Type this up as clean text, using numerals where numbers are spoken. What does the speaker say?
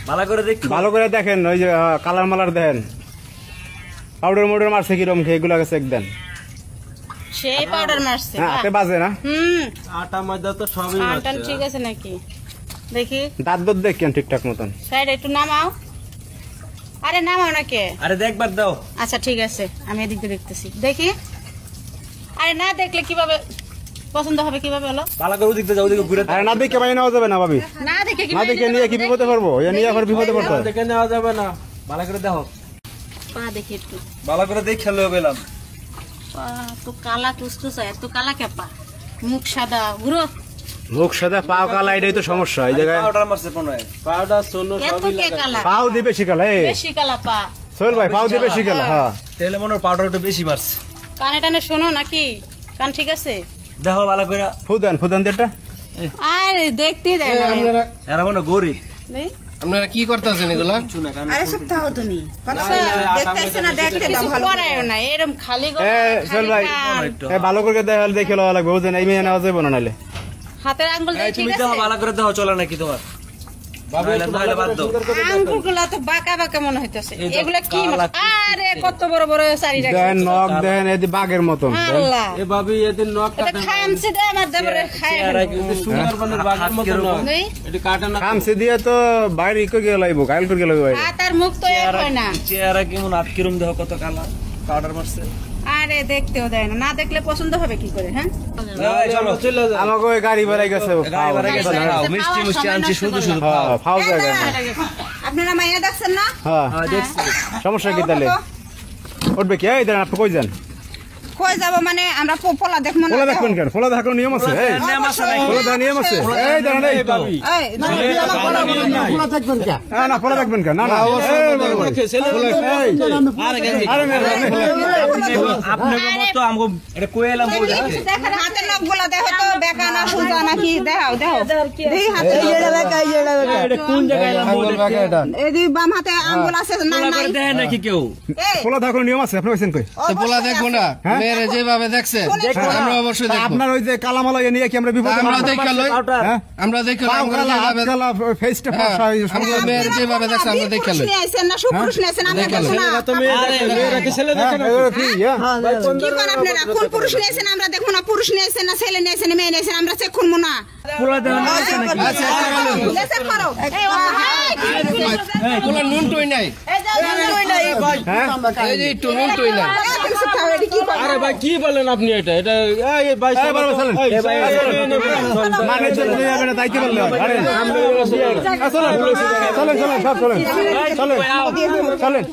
ভালো করে দেখেন, ওই যে কালার মালার দেন, পাউডার মোডার মারছে কিরম, এগুলো চেক দেন। সেই পাউডার মারছে হাতে বাজে না? আটা ময়দা তো সবই আটা ঠিক আছে নাকি দেখি। দাঁত দত দেখেন ঠিকঠাক মতন। সাইড একটু নামাও। আরে নামাও না কে? আরে দেখবার দাও। আচ্ছা ঠিক আছে, আমি এদিক দিয়ে দেখতেছি, দেখি। আরে না দেখলে কিভাবে পছন্দ হবে, কিভাবে হলো? ভালো করে ওদিকে যাও, ওদিকে ঘুরে। আরে না দেখে বাইরে নেওয়া যাবে না ভাবি, না দেখে কি না দেখে নিয়ে কি বিপদে পড়বো? এ নিয়ে আবার বিপদে পড়তে হয়। দেখে নেওয়া যাবে না, ভালো করে দেখো। পা দেখি একটু। ভালো করে দেখে খেলে পেলাম। পা তো কালা টুসটুসা, এত কালা কেপা, মুখ সাদা ঘুরো। মুখ সাদা পাও কালা, এটাই তো সমস্যা। এই জায়গায় পাউডার মারছে কোন হয়? পাউডার সোনো এত সবই কে লাগা। কালা? পাও দিয়ে বেশি কালা। এই বেশি কালা পা। সোহেল ভাই পাও দিয়ে বেশি কালা। হ্যাঁ তেলে মনে হয় পাউডার একটু বেশি মারছে। কানে টানে শোনো নাকি? কান ঠিক আছে? দেখো ভালো করে। ফুদান দেটা। আরে দেখতে দেয় না। এরা মনে হয় গরিব। নেই? আপনারা কি করতেছেন এগুলা? আরে সব তাও তুমি দেখতেছ না, দেখতে দাও ভালো করে। পড়ায় না এরকম খালি গলা, সোহেল ভাই খালি ভালো করে দেখে লওয়া লাগবে, বুঝলেন? এই মেয়ে নেওয়া যাবে না নাহলে। হাতের আঙ্গুল দিয়ে ঠিক তুমি আছে? দেখো ভালো করে দেখো, চলে নাকি তোমার? নাহলে বাদ দাও। আঙ্গুলগুলো তো বাঁকা বাঁকা মনে হইতেছে। এগুলা কি? আরে কত বড় বড় সারি রাখছে। দেন নখ দেন, এই বাঘের মতন। আল্লাহ, এ ভাবি এদের নখ এটা কাটে না। খামছে দে আমার দেবরে খায়। সুন্দরবনের বাঘের মতো নখ। নেই? এটা কাটে না। খামসে দিয়ে তো বাইরে করে গিয়ে লাইব, গাইল করে গিয়ে লাইব। হাত আর মুখ তো এক হয় না। চেহারা কেমন, হাত কিরম দেখো কত কালা, পাউডার মারছে। আরে দেখতেও দেয় না, না দেখলে পছন্দ হবে কি করে? হ্যাঁ চলো চলে যাও। আমাকে ওই গাড়ি বেড়াই গেছে, গাড়ি ভাড়া গেছে, খাও, মিষ্টি মিষ্টি আনছি শুধু শুধু খাও। ফাও জায়গা। আপনারা মাইয়া দেখছেন না? হ্যাঁ দেখছি। সমস্যা কি তাহলে? উঠবে কি? এই দাঁড়ান, আপনি কই যান? কই যাব মানে আমরা পোলা দেখবো না? ফোলা দেখবেন কেন? ফোলা দেখার নিয়ম আছে। এই ফোলা দেখার নিয়ম আছে। এই দাঁড়ান, এই ভাবি এই না না ফোলা দেখবেন কেন? না না আপনাকে মতো আমগো এটা কইলাম বুঝা। দেখেন হাতের নখগুলো দেখো তো, বেকা না সোজা নাকি? দেখাও দেখাও দেখি হাতে। এটা কোন জায়গায় এলাম বলে এই যে বাম হাতে আঙ্গুল আছে না? তোলা করে দেয় নাকি কেউ? এই ফোলা দেখার নিয়ম আছে, আপনি কইছেন কই? তো পোলা দেখবো না? মেয়েরে যেভাবে দেখছেন আমরা অবশ্যই দেখবো। আপনার ওই যে কালামালা নিয়ে কি আমরা বিপদে আমরা পড়বো? দেখে লই, হ্যাঁ? আমরা দেখে লই, আমরা যেভাবে ফেসটা আমরা মেয়ের যেভাবে দেখছে আমরা দেখে পুরুষ লই। নিয়ে আইছেন না, সুপুরুষ নিয়ে আইছেন আমরা দেখো না? তো মেয়েরা কি ছেলে দেখে না? কি করেন আপনারা? কোন পুরুষ নিয়ে আইছেন আমরা দেখো না? পুরুষ নিয়ে আইছেন না ছেলে নিয়ে আইছেন, মেয়ে নিয়ে আইছেন, আমরা চেক করবো না? পোলা দেন আচ্ছা চেক করো। পোলা নুন টই নাই, এই যে একটু নুন টই নাই। আরে ভাই কি বলেন আপনি? এটা এটা এই ভাই মানে চলে যাবে না, তাই কি বললে? আরে চলেন চলেন সব চলেন চলেন চলেন।